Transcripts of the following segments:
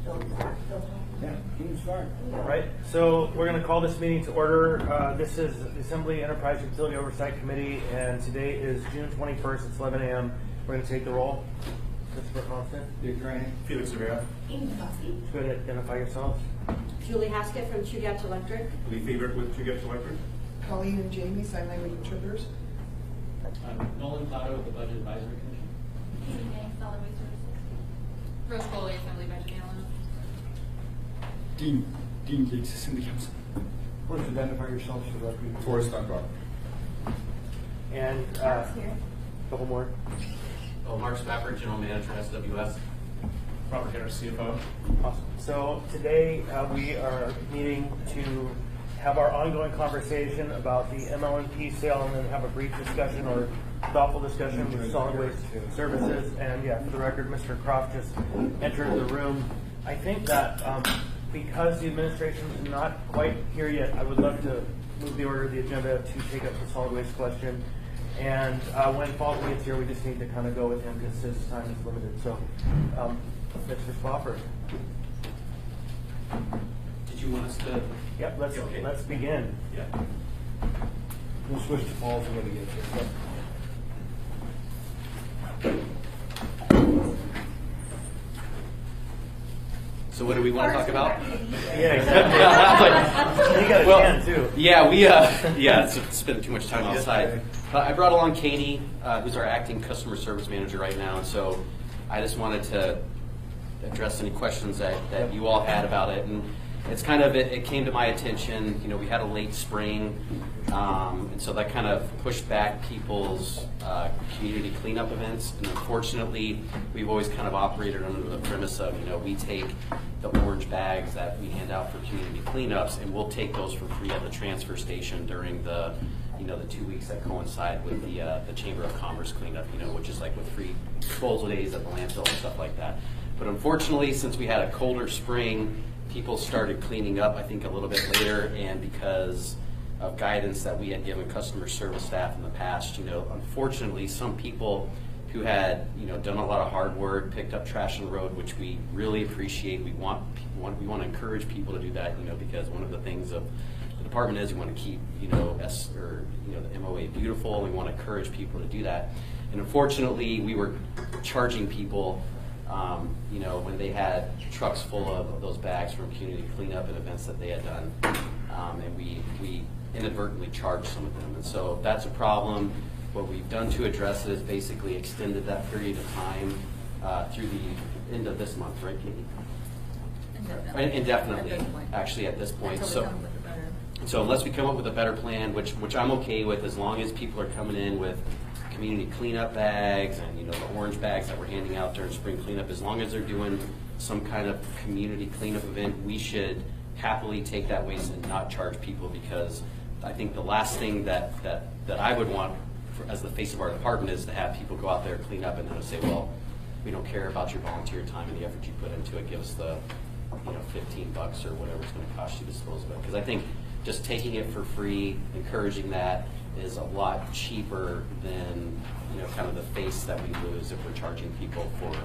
Yeah, team start. Right, so we're going to call this meeting to order. This is the Assembly Enterprise Utility Oversight Committee, and today is June 21st. It's 11 a.m. We're going to take the roll. Christopher Constant. Dick Ryan. Felix Rivera. Go ahead and identify yourselves. Julie Haskett from Chugach Electric. Lee Favorite with Chugach Electric. Colleen and Jamie, sign language interpreters. Nolan Cotto with the Budget Advisory Commission. Katie May, Solid Waste Services. Rose Foley, Assembly Budget Analyst. Dean Gates, Cindy Council. Please identify yourselves for the record. Forrest Dunbar. And Mark's here. a couple more. Oh, Mark Spafford, General Manager, SWS. Robert Henner, CFO. Awesome. So today we are meeting to have our ongoing conversation about the MLNP sale and then have a brief discussion or thoughtful discussion with Solid Waste Services. And yeah, for the record, Mr. Croft just entered the room. I think that because the administration is not quite here yet, I would love to move the order of the agenda to take up the solid waste question. And when Falk gets here, we just need to kind of go with him because his time is limited. So, Mr. Spofford. Did you want us to? Yep, let's begin. Yeah. We'll switch to Paul's when we get there. So what do we want to talk about? Yeah, exactly. You got a can too. Yeah, it's spending too much time outside. I brought along Katie, who's our acting customer service manager right now, and so I just wanted to address any questions that you all had about it. And it's kind of, it came to my attention, we had a late spring, and so that kind of pushed back people's community cleanup events. And unfortunately, we've always kind of operated under the premise of, we take the orange bags that we hand out for community cleanups, and we'll take those for free at the transfer station during the 2 weeks that coincide with the Chamber of Commerce cleanup, which is like with free disposal days at the landfill and stuff like that. But unfortunately, since we had a colder spring, people started cleaning up, I think, a little bit later, and because of guidance that we had given customer service staff in the past, unfortunately, some people who had, done a lot of hard work, picked up trash on the road, which we really appreciate. We want to encourage people to do that, because one of the things of the department is we want to keep, the MOA beautiful. We want to encourage people to do that. And unfortunately, we were charging people, when they had trucks full of those bags from community cleanup and events that they had done, and we inadvertently charged some of them. And so that's a problem. What we've done to address it is basically extended that period of time through the end of this month, right, Katie? Indefinitely, actually, at this point. So unless we come up with a better plan, which I'm okay with, as long as people are coming in with community cleanup bags and the orange bags that we're handing out during spring cleanup, as long as they're doing some kind of community cleanup event, we should happily take that waste and not charge people, because I think the last thing that I would want as the face of our department is to have people go out there, clean up, and then say, well, we don't care about your volunteer time and the effort you put into it. Give us the $15 or whatever it's going to cost you to dispose of it. Because I think just taking it for free, encouraging that, is a lot cheaper than kind of the face that we lose if we're charging people for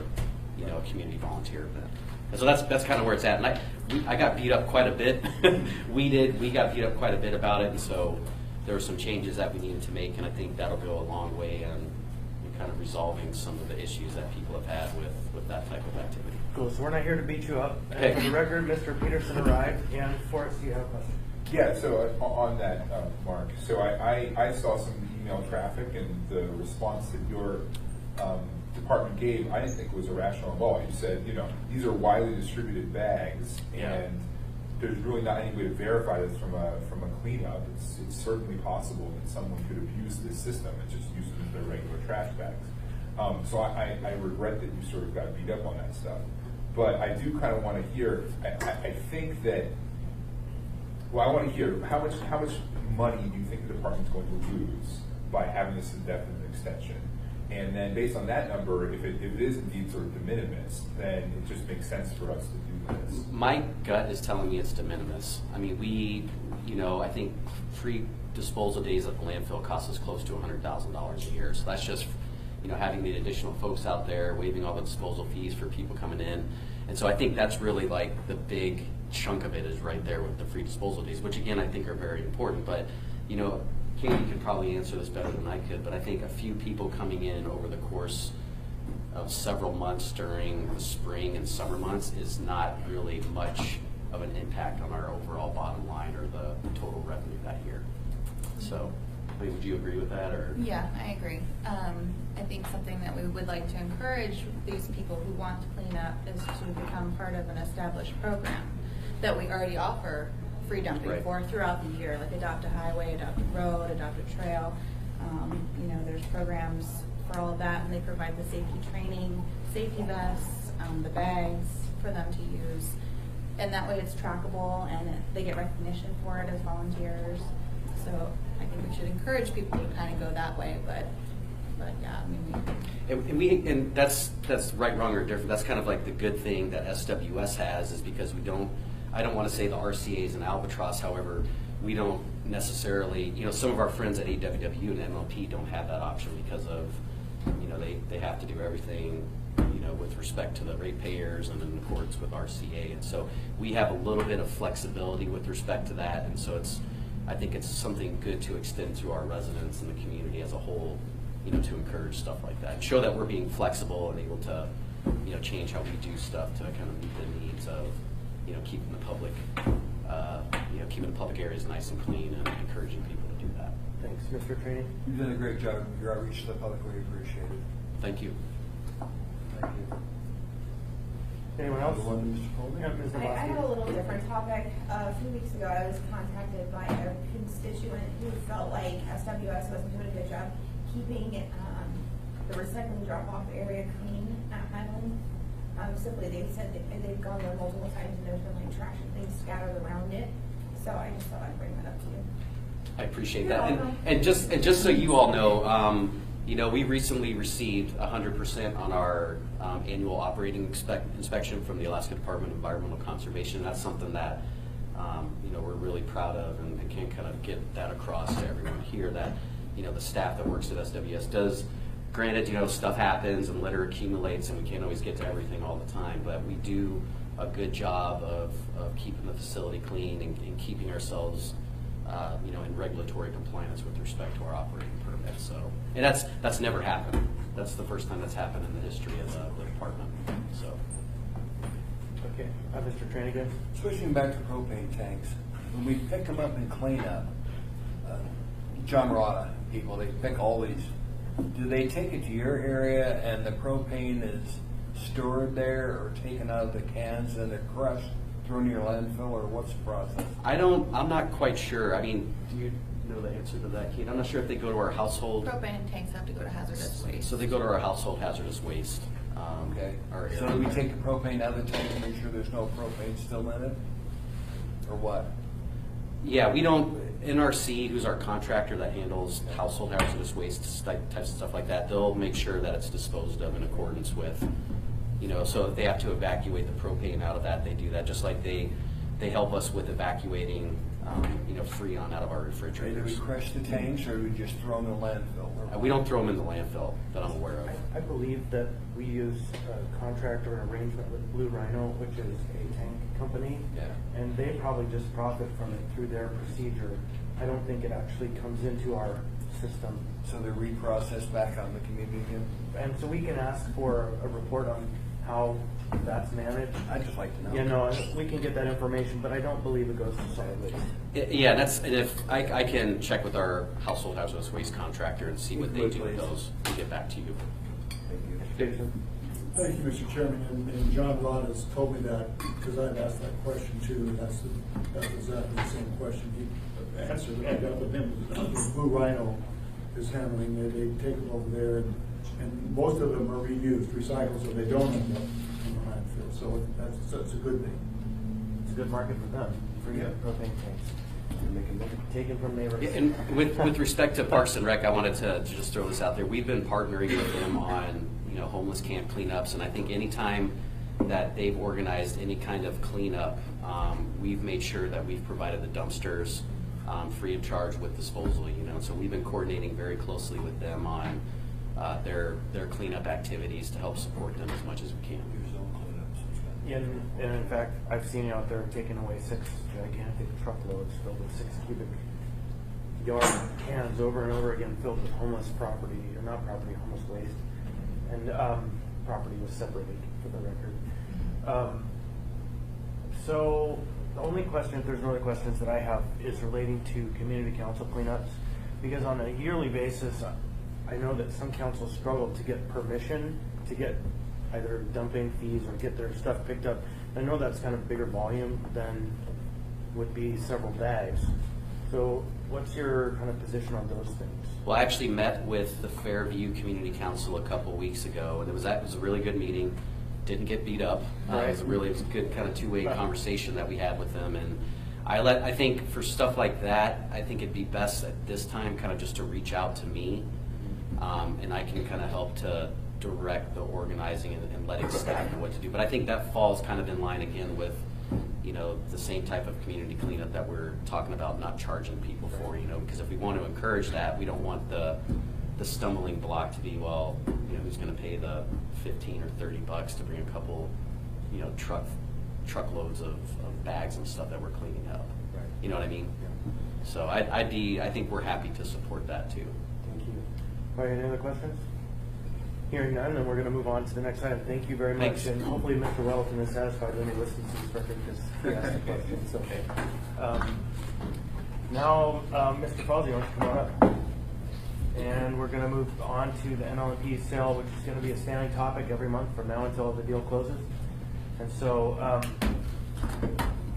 a community volunteer event. And so that's kind of where it's at. And I got beat up quite a bit. we got beat up quite a bit about it, and so there were some changes that we needed to make, and I think that'll go a long way in kind of resolving some of the issues that people have had with that type of activity. Cool. So we're not here to beat you up. Okay. And for the record, Mr. Peterson arrived, and Forrest, do you have a question? Yeah, so on that, Mark, so I saw some email traffic, and the response that your department gave, I didn't think was irrational at all. You said, these are widely distributed bags, and there's really not any way to verify this from a cleanup. It's certainly possible that someone could abuse this system and just use them as their regular trash bags. So I regret that you sort of got beat up on that stuff. But I do kind of want to hear, I think that, well, I want to hear how much money do you think the department's going to lose by having this indefinite extension? And then based on that number, if it is indeed sort of de minimis, then it just makes sense for us to do this. My gut is telling me it's de minimis. I mean, I think free disposal days at the landfill cost us close to $100,000 a year. So that's just, having the additional folks out there, waiving all the disposal fees for people coming in. And so I think that's really like the big chunk of it is right there with the free disposal days, which again, I think are very important. But, you know, Katie could probably answer this better than I could, but I think a few people coming in over the course of several months during the spring and summer months is not really much of an impact on our overall bottom line or the total revenue that year. So, I mean, would you agree with that, or? Yeah, I agree. I think something that we would like to encourage these people who want to clean up is to become part of an established program that we already offer free dumping Right. for throughout the year, like Adopt a Highway, Adopt a Road, Adopt a Trail. You know, there's programs for all of that, and they provide the safety training, safety vests, the bags for them to use. And that way it's trackable and they get recognition for it as volunteers. So I think we should encourage people to kind of go that way, but yeah, I mean, And that's right, wrong, or different. That's kind of like the good thing that SWS has is because I don't want to say the RCA's and Albatross, however, we don't necessarily, you know, some of our friends at AWW and MLP don't have that option because of, you know, they have to do everything, you know, with respect to the ratepayers and in accordance with RCA. And so we have a little bit of flexibility with respect to that. And so I think it's something good to extend to our residents and the community as a whole, you know, to encourage stuff like that. Show that we're being flexible and able to, you know, change how we do stuff to kind of meet the needs of, you know, keeping the public, keeping the public areas nice and clean and encouraging people to do that. Thanks, Mr. Training. You've done a great job with your outreach to the public. We appreciate it. Thank you. Thank you. Anyone else? The one, Mr. Coleman? Yeah, Ms. I have a Zabowski. little different topic. A few weeks ago, I was contacted by a constituent who felt like SWS wasn't doing a good job keeping the recycling drop-off area clean at Highland. Simply, they said that they've gone there multiple times and there's been like trash and things scattered around it. So I just thought I'd bring that up to you. I appreciate You're that. welcome. And just so you all know, you know, we recently received 100% on our annual operating inspection from the Alaska Department of Environmental Conservation. That's something that, you know, we're really proud of and can kind of get that across to everyone here that, you know, the staff that works at SWS does. Granted, you know, stuff happens and litter accumulates and we can't always get to everything all the time, but we do a good job of keeping the facility clean and keeping ourselves, you know, in regulatory compliance with respect to our operating permit. So, and that's never happened. That's the first time that's happened in the history of the department. So, Okay, Mr. Training. Switching back to propane tanks, when we pick them up and clean up, John Rada people, they pick all these. Do they take it to your area and the propane is stored there or taken out of the cans and they're crushed, thrown in your landfill, or what's the process? I'm not quite sure. I mean, do you know the answer to that, Kate? I'm not sure if they go to our household. propane tanks have to go to hazardous waste. So they go to our household hazardous waste. Okay. Our So do we take the propane out of the tank and make sure there's no propane still in it? Or what? Yeah, we don't, NRC, who's our contractor that handles household hazardous waste types of stuff like that, they'll make sure that it's disposed of in accordance with, you know, so if they have to evacuate the propane out of that, they do that, just like they help us with evacuating, you know, Freon out of our Do refrigerators. we crush the tanks or do we just throw them in the landfill? We don't throw them in the landfill that I'm aware of. I believe that we use a contract or an arrangement with Blue Rhino, which is a tank company. Yeah. And they probably just profit from it through their procedure. I don't think it actually comes into our system. So they're reprocessed back on the community again? And so we can ask for a report on how that's managed. I'd just like to know. You know, and we can get that information, but I don't believe it goes to solid waste. Yeah, and if I can check with our household hazardous waste contractor and see what they do with those and get back to you. Thank you. Jason? Thank you, Mr. Chairman, and John Rod has told me that, because I've asked that question too, and that's exactly the same question he answered that I got with him. Blue Rhino is handling it, they take them over there, and most of them are reused, recycled, so they don't end up in the landfill, so that's a good thing. It's a good market for them, for Yeah. propane tanks. And they can look at taken from neighbors. Yeah, and with respect to Parks and Rec, I wanted to just throw this out there. We've been partnering with them on, you know, homeless camp cleanups, and I think anytime that they've organized any kind of cleanup, we've made sure that we've provided the dumpsters free of charge with disposal. You know, so we've been coordinating very closely with them on their cleanup activities to help support them as much as we can. Your zone cleanups, And in fact, I've seen you out there taking away 6 gigantic truckloads filled with 6 cubic yard cans over and over again filled with homeless property, or not property, homeless waste. And property was separated for the record. So the only question, if there's no other questions that I have, is relating to community council cleanups. Because on a yearly basis, I know that some councils struggle to get permission to get either dumping fees or get their stuff picked up. I know that's kind of bigger volume than would be several bags. So what's your kind of position on those things? Well, I actually met with the Fairview Community Council a couple weeks ago, and it was a really good meeting. Didn't get beat up. It was a good kind of two-way conversation that we had with them. And I think for stuff like that, I think it'd be best at this time kind of just to reach out to me, and I can kind of help to direct the organizing and letting staff know what to do. But I think that falls kind of in line again with, the same type of community cleanup that we're talking about, not charging people for, because if we want to encourage that, we don't want the stumbling block to be, well, who's going to pay the $15 or $30 to bring a couple, truckloads of bags and stuff that we're cleaning up. Right. You know what I mean? Yeah. So I think we're happy to support that too. Thank you. All right, any other questions? Hearing none, then we're going to move on to the next item. Thank you very much, Thanks. and hopefully Mr. Welton is satisfied when he listens to this record because he asked the question. So, now, Mr. Fauzi, why don't you come on up? And we're going to move on to the NLP sale, which is going to be a standing topic every month from now until the deal closes. And so,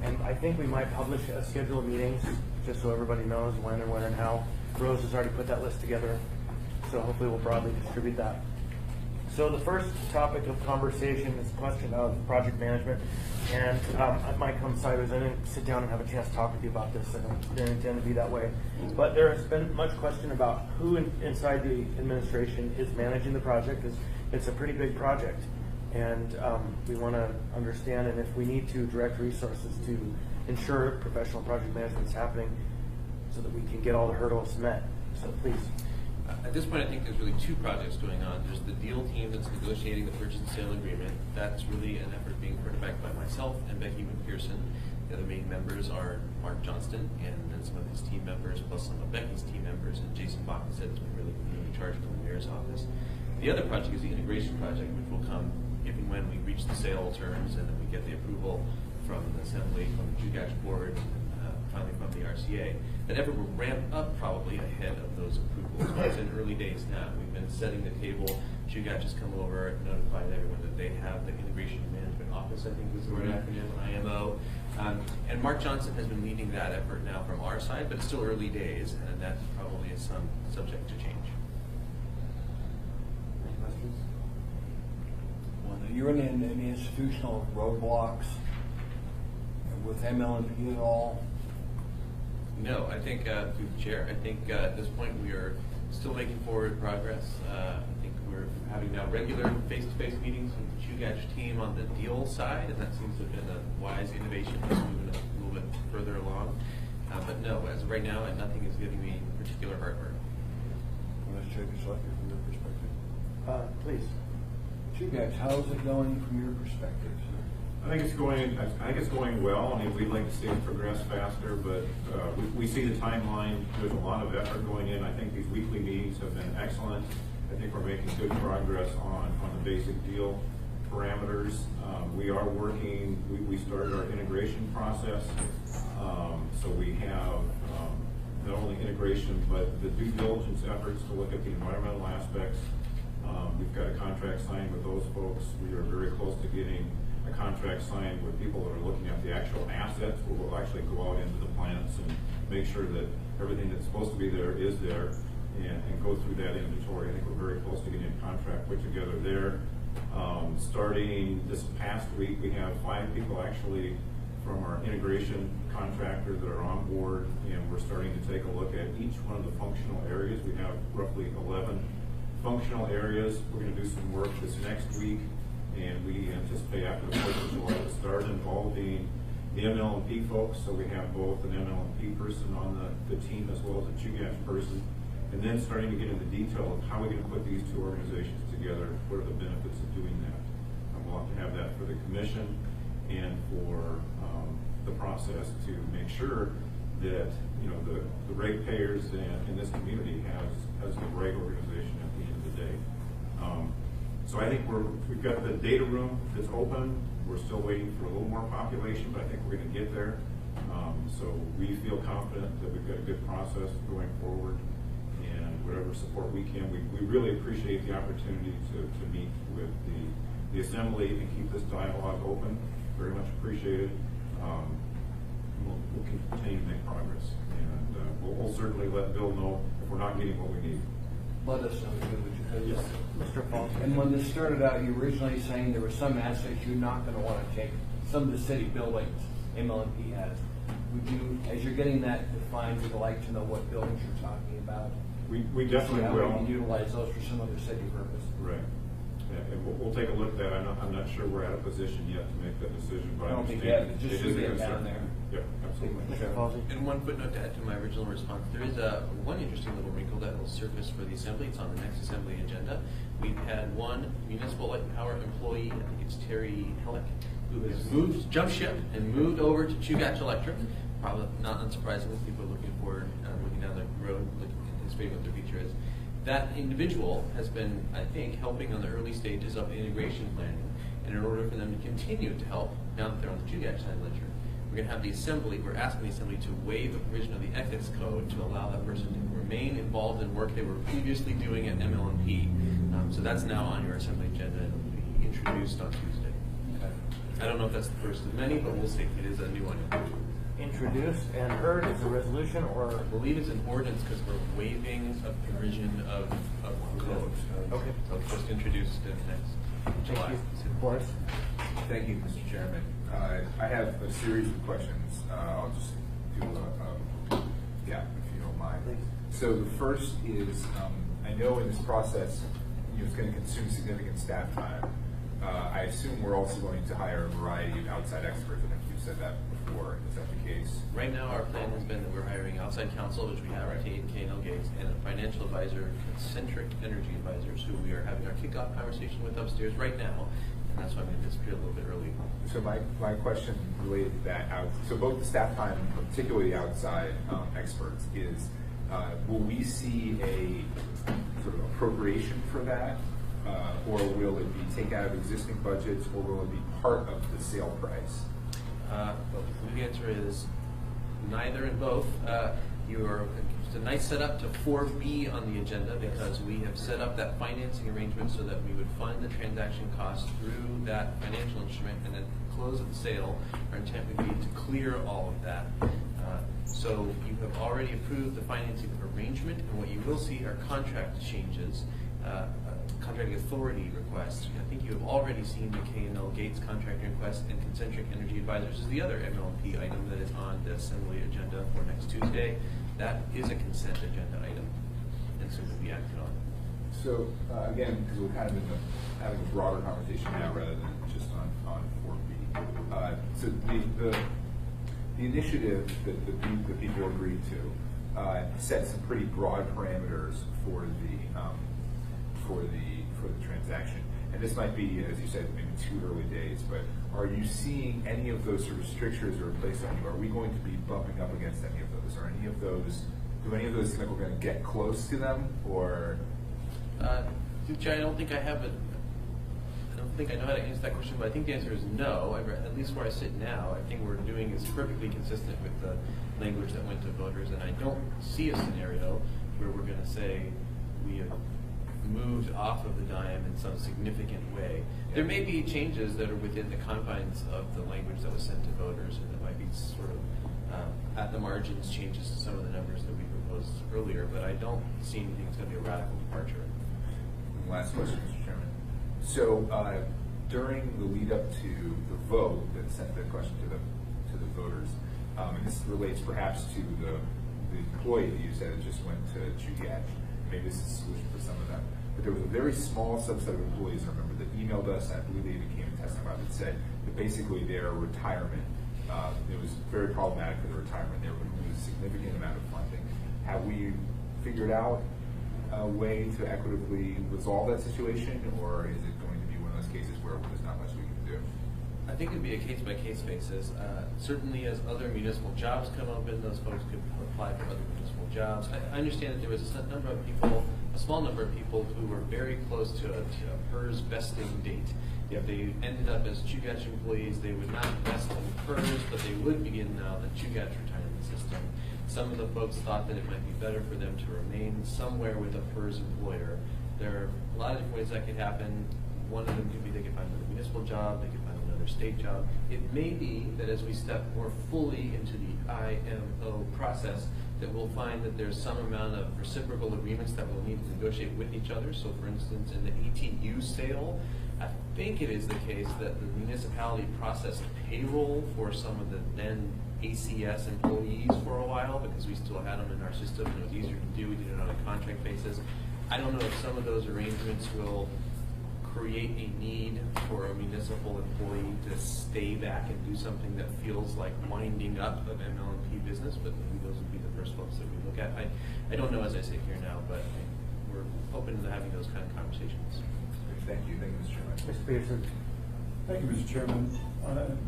and I think we might publish a schedule of meetings just so everybody knows when and where and how. Rose has already put that list together, so hopefully we'll broadly distribute that. So the first topic of conversation is the question of project management, and it might come sideways. I didn't sit down and have a chance to talk with you about this. I didn't intend to be that way. But there has been much question about who inside the administration is managing the project, because it's a pretty big project. And we want to understand, and if we need to, direct resources to ensure professional project management is happening so that we can get all the hurdles met. So please. At this point, I think there's really 2 projects going on. There's the deal team that's negotiating the purchase and sale agreement. That's really an effort being quarterbacked by myself and Becky McPherson. The other main members are Mark Johnston and then some of his team members, plus some of Becky's team members, and Jason Bachman said has been really charged from the mayor's office. The other project is the integration project, which will come if and when we reach the sale terms and then we get the approval from the Assembly, from the Chugach Board, and finally from the RCA. That effort will ramp up probably ahead of those approvals. It's in early days now. We've been setting the table. Chugach has come over and notified everyone that they have the Integration Management Office, I think was the word acronym, IMO. And Mark Johnson has been leading that effort now from our side, but it's still early days, and that probably is some subject to change. Any questions? Well, you're in any institutional roadblocks with ML&P at all? No, I think, through the chair, I think at this point we are still making forward progress. I think we're having now regular face-to-face meetings with the Chugach team on the deal side, and that seems to have been a wise innovation that's moving a little bit further along. But no, as of right now, nothing is giving me particular heartburn. Let's check this out from your perspective. Please. Chugach, how's it going from your perspective, sir? I think it's going well. I mean, we'd like to see it progress faster, but we see the timeline. There's a lot of effort going in. I think these weekly meetings have been excellent. I think we're making good progress on the basic deal parameters. We are working, we started our integration process. So we have not only integration, but the due diligence efforts to look at the environmental aspects. We've got a contract signed with those folks. We are very close to getting a contract signed with people that are looking at the actual assets, where we'll actually go out into the plants and make sure that everything that's supposed to be there is there, and go through that inventory. I think we're very close to getting a contract put together there. Starting this past week, we have 5 people actually from our integration contractor that are on board, and we're starting to take a look at each one of the functional areas. We have roughly 11 functional areas. We're going to do some work this next week, and we anticipate after the 4th of July to start involving the ML&P folks. So we have both an ML&P person on the team as well as a Chugach person, and then starting to get into detail of how we're going to put these 2 organizations together. What are the benefits of doing that? And we'll have to have that for the commission. and for the process to make sure that, you know, the ratepayers in this community has the right organization at the end of the day. So I think we've got the data room that's open. We're still waiting for a little more population, but I think we're going to get there. So we feel confident that we've got a good process going forward, and whatever support we can. We really appreciate the opportunity to meet with the assembly and keep this dialogue open. Very much appreciated. We'll continue to make progress, and we'll certainly let Bill know if we're not getting what we need. Let us know too, would you? Yes. Mr. Paul. And when this started out, you were originally saying there were some assets you're not going to want to take. Some of the city buildings MLNP has. Would you, as you're getting that defined, would you like to know what buildings you're talking about? We definitely See how will. we can utilize those for some other city purpose. Right. Yeah, and we'll take a look at that. I'm not sure we're at a position yet to make that decision, but I don't think understand yet, just it to is a get concern. down there. Yeah, absolutely. Mr. Halsey. And one footnote to add to my original response, there is one interesting little wrinkle that will surface for the assembly. It's on the next assembly agenda. We've had one municipal light and power employee, I think it's Terry Hellick, who has jumped ship and moved over to Chugach Electric. Probably not unsurprisingly, people are looking forward, looking down the road, anticipating what their future is. That individual has been, I think, helping on the early stages of integration planning. And in order for them to continue to help, now that they're on the Chugach side ledger, we're going to have the assembly, we're asking the assembly to waive the provision of the ethics code to allow that person to remain involved in work they were previously doing at MLNP. So that's now on your assembly agenda and will be introduced on Tuesday. Okay. I don't know if that's the first of many, but we'll see. It is a new one. Introduced and heard as a resolution, or I believe it's an ordinance because we're waiving a provision of code. okay. So it's just introduced in next Thank July. you, Boris. Thank you, Mr. Chairman. I have a series of questions. I'll just do if you don't mind. Please. So the first is, I know in this process, it's going to consume significant staff time. I assume we're also going to hire a variety of outside experts. I think you've said that before. Is that the case? Right now, our plan has been that we're hiring outside counsel, which we have at K&L Gates, and a financial advisor, Concentric Energy Advisors, who we are having our kickoff conversation with upstairs right now. And that's why I'm going to disappear a little bit early. So my question related to that, so both the staff time, particularly the outside experts, is will we see a sort of appropriation for that? Or will it be taken out of existing budgets, or will it be part of the sale price? The answer is neither and both. It's a nice setup to 4B on the agenda because we have set up that financing arrangement so that we would fund the transaction costs through that financial instrument, and then close of the sale. Our intent would be to clear all of that. So you have already approved the financing arrangement, and what you will see are contract changes. Contracting authority requests. I think you have already seen the K&L Gates contracting request, and Concentric Energy Advisors is the other MLNP item that is on the assembly agenda for next Tuesday. That is a consent agenda item, and so will be acted on. So again, because we're kind of having a broader conversation now rather than just on 4B. So the initiative that the people agreed to set some pretty broad parameters for the transaction. And this might be, as you said, maybe too early days, but are you seeing any of those sort of strictures that are placed on you? Are we going to be bumping up against any of those? Or any of those, do any of those seem like we're going to get close to them? Or? Jay, I don't think I have I don't think I know how to answer that question, but I think the answer is no. At least where I sit now, I think we're doing is perfectly consistent with the language that went to voters, and I don't see a scenario where we're going to say we have moved off of the dime in some significant way. There may be changes that are within the confines of the language that was sent to voters, and there might be sort of at the margins changes to some of the numbers that we proposed earlier, but I don't see anything that's going to be a radical departure. Last question, Mr. Chairman. So during the lead up to the vote that sent the question to the voters, and this relates perhaps to the employee that you said that just went to Chugach. Maybe this is a solution for some of them. But there was a very small subset of employees, I remember, that emailed us, and I believe they even came and testified, that said that basically their retirement, it was very problematic for their retirement. They were going to lose a significant amount of funding. Have we figured out a way to equitably resolve that situation, or is it going to be one of those cases where there's not much we can do? I think it'd be a case-by-case basis. Certainly, as other municipal jobs come open, those folks could apply for other municipal jobs. I understand that there was a number of people, a small number of people who were very close to a PERS vesting date. If they ended up as Chugach employees, they would not vest in PERS, but they would begin now the Chugach retirement system. Some of the folks thought that it might be better for them to remain somewhere with a PERS employer. There are a lot of different ways that could happen. One of them could be they could find a municipal job, they could find another state job. It may be that as we step more fully into the IMO process, that we'll find that there's some amount of reciprocal agreements that we'll need to negotiate with each other. So for instance, in the ETU sale, I think it is the case that the municipality processed payroll for some of the then ACS employees for a while because we still had them in our system and it was easier to do. We did it on a contract basis. I don't know if some of those arrangements will create a need for a municipal employee to stay back and do something that feels like winding up of ML&P business, but maybe those would be the first folks that we look at. I don't know as I sit here now, but we're open to having those kind of conversations. Thank you, Mr. Chairman. Mr. Peterson. Thank you, Mr. Chairman.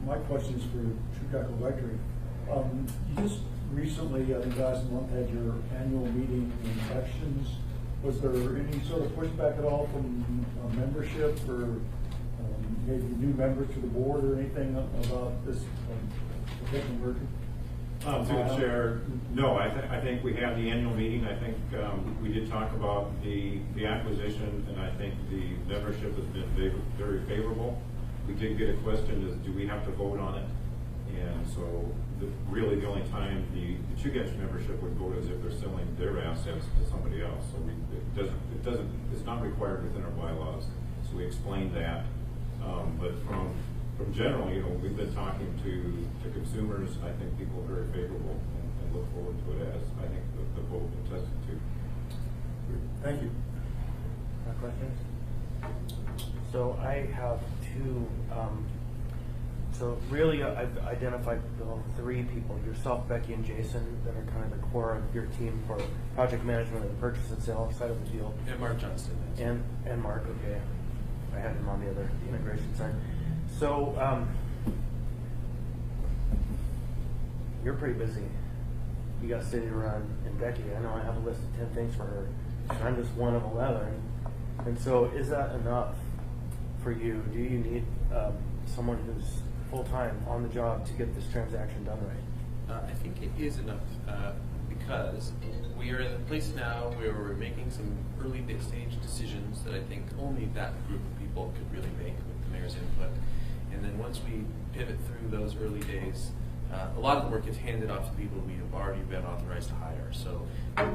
My question is for Chugach Electric. You just recently, I think last month, had your annual meeting in elections. Was there any sort of pushback at all from membership or maybe new members to the board or anything about this particular merger? To the chair, no, I think we had the annual meeting. I think we did talk about the acquisition, and I think the membership has been very favorable. We did get a question: is do we have to vote on it? And so, really, the only time the Chugach membership would vote is if they're selling their assets to somebody else. So it's not required within our bylaws. So we explained that. But from general, we've been talking to consumers. I think people are very favorable and look forward to it as I think the vote attested to. Thank you. Questions? So I have two. So really, I've identified three people: yourself, Becky, and Jason, that are kind of the core of your team for project management of the purchase and sale side of the deal. And Mark Johnston. And Mark, okay. I had him on the other integration side. So you're pretty busy. You got city to run, and Becky, I know I have a list of 10 things for her, and I'm just one of 11. And so, is that enough for you? Do you need someone who's full-time on the job to get this transaction done right? I think it is enough because we are in a place now where we're making some early stage decisions that I think only that group of people could really make with the mayor's input. And then once we pivot through those early days, a lot of the work gets handed off to people we have already been authorized to hire. So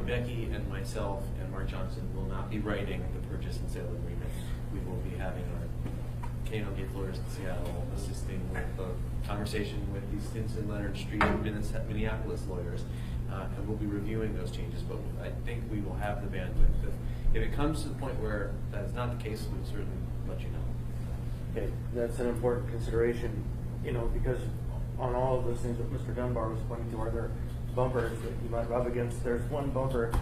Becky and myself and Mark Johnson will not be writing the purchase and sale agreement. We will be having our Kano Gate lawyers in Seattle assisting with the conversation with the Stinson, Leonard Street, and Minneapolis lawyers, and we'll be reviewing those changes. But I think we will have the bandwidth. If it comes to the point where that is not the case, we'll certainly let you know. Okay, that's an important consideration, because on all of those things that Mr. Dunbar was pointing to, are there bumpers that you might rub against? There's one bumper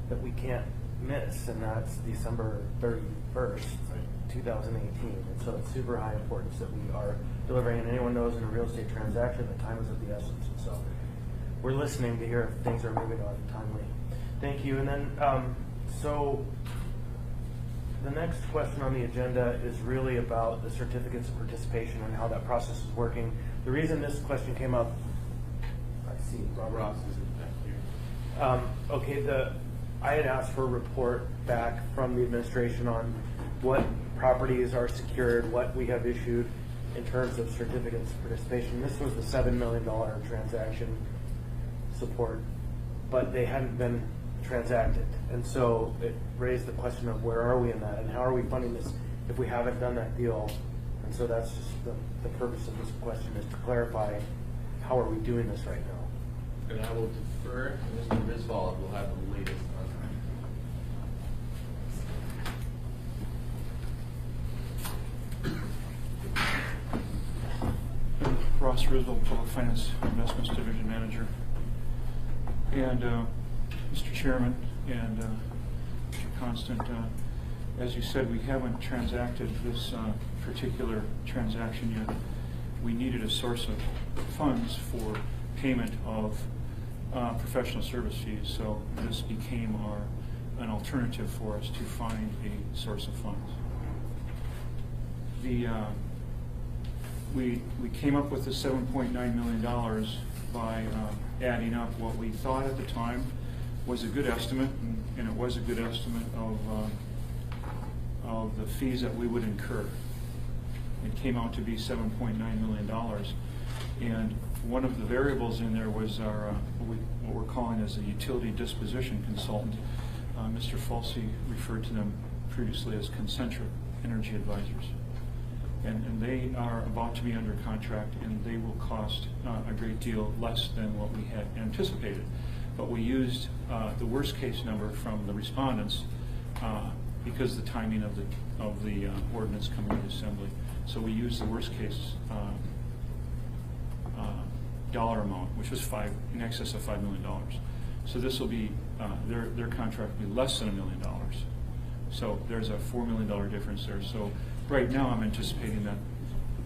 that we can't miss, and that's December 31st, 2018. And so it's super high importance that we are delivering. And anyone knows in a real estate transaction, the time is of the essence. And so we're listening to hear if things are moving on timely. Thank you. And then, so the next question on the agenda is really about the certificates of participation and how that process is working. The reason this question came up, I see Rob Ross is back here. Okay, I had asked for a report back from the administration on what properties are secured, what we have issued in terms of certificates of participation. This was the $7 million transaction support, but they hadn't been transacted. And so it raised the question of where are we in that and how are we funding this if we haven't done that deal. And so that's just the purpose of this question, is to clarify how are we doing this right now. And I will defer to Mr. Griswold, who will have the latest on that. Ross Griswold, Public Finance Investments Division Manager. And Mr. Chairman and Mr. Constant, as you said, we haven't transacted this particular transaction yet. We needed a source of funds for payment of professional service fees, so this became an alternative for us to find a source of funds. We came up with the $7.9 million by adding up what we thought at the time was a good estimate, and it was a good estimate of the fees that we would incur. It came out to be $7.9 million. And one of the variables in there was our, what we're calling as a utility disposition consultant. Mr. Falsey referred to them previously as concentric energy advisors. And they are about to be under contract, and they will cost a great deal less than what we had anticipated. But we used the worst case number from the respondents because the timing of the ordinance coming to assembly. So we used the worst case dollar amount, which was in excess of $5 million. So this will be their contract will be less than $1 million. So there's a $4 million difference there. So right now I'm anticipating that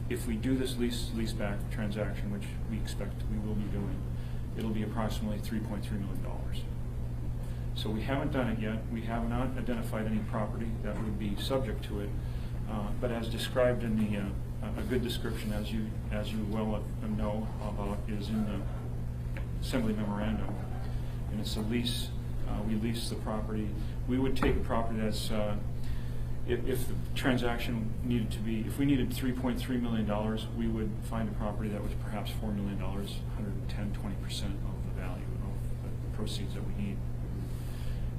if we do this leaseback transaction, which we expect we will be doing, it'll be approximately $3.3 million. So we haven't done it yet. We have not identified any property that would be subject to it. But as described in the a good description, as you well know about, is in the assembly memorandum, and it's a lease. We lease the property. We would take a property that's if the transaction needed to be, if we needed $3.3 million, we would find a property that was perhaps $4 million, 110-20% of the value of the proceeds that we need.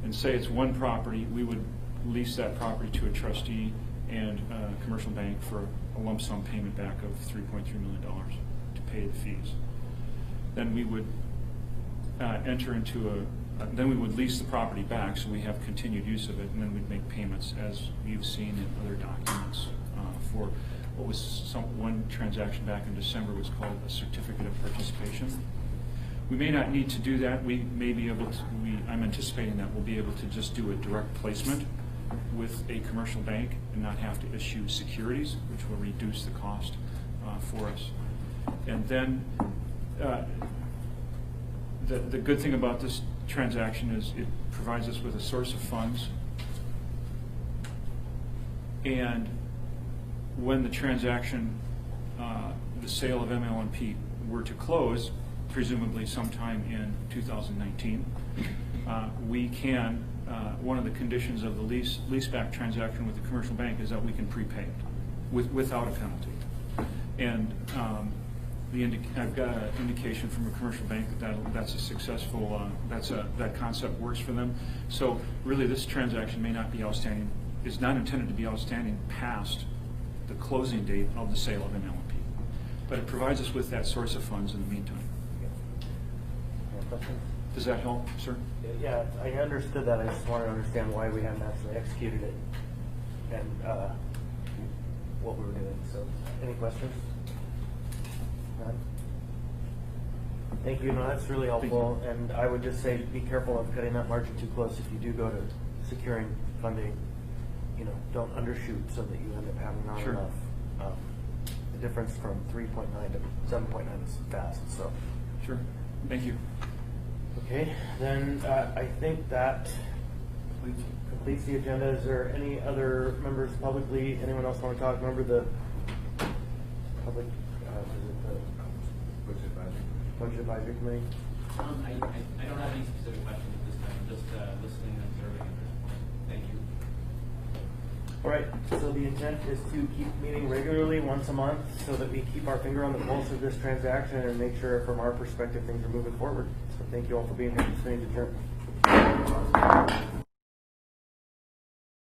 And say it's one property, we would lease that property to a trustee and a commercial bank for a lump sum payment back of $3.3 million to pay the fees. Then we would then we would lease the property back, so we have continued use of it, and then we'd make payments, as you've seen in other documents, for what was one transaction back in December was called a certificate of participation. We may not need to do that. We may be able to. I'm anticipating that we'll be able to just do a direct placement with a commercial bank and not have to issue securities, which will reduce the cost for us. And then the good thing about this transaction is it provides us with a source of funds, and when the transaction, the sale of ML&P were to close, presumably sometime in 2019, we can, one of the conditions of the leaseback transaction with the commercial bank is that we can prepay without a penalty. And I've got an indication from a commercial bank that's a successful, that concept works for them. So really this transaction may not be outstanding, is not intended to be outstanding past the closing date of the sale of ML&P. But it provides us with that source of funds in the meantime. Does that help, sir? Yeah, I understood that. I just wanted to understand why we hadn't actually executed it and what we were doing. So, any questions? None? Thank you. No, that's really helpful. And I would just say, be careful of cutting that margin too close. If you do go to securing funding, don't undershoot so that you end up having not enough. The difference from 3.9 to 7.9 is fast. So, sure. Thank you. Okay, then I think that completes the agenda. Is there any other members publicly? Anyone else want to talk? Remember the public, Budget Advisory Committee? I don't have any specific questions at this time. Just listening and observing at this point. Thank you. All right, so the intent is to keep meeting regularly once a month so that we keep our finger on the pulse of this transaction and make sure from our perspective things are moving forward. So thank you all for being here. This meeting is adjourned.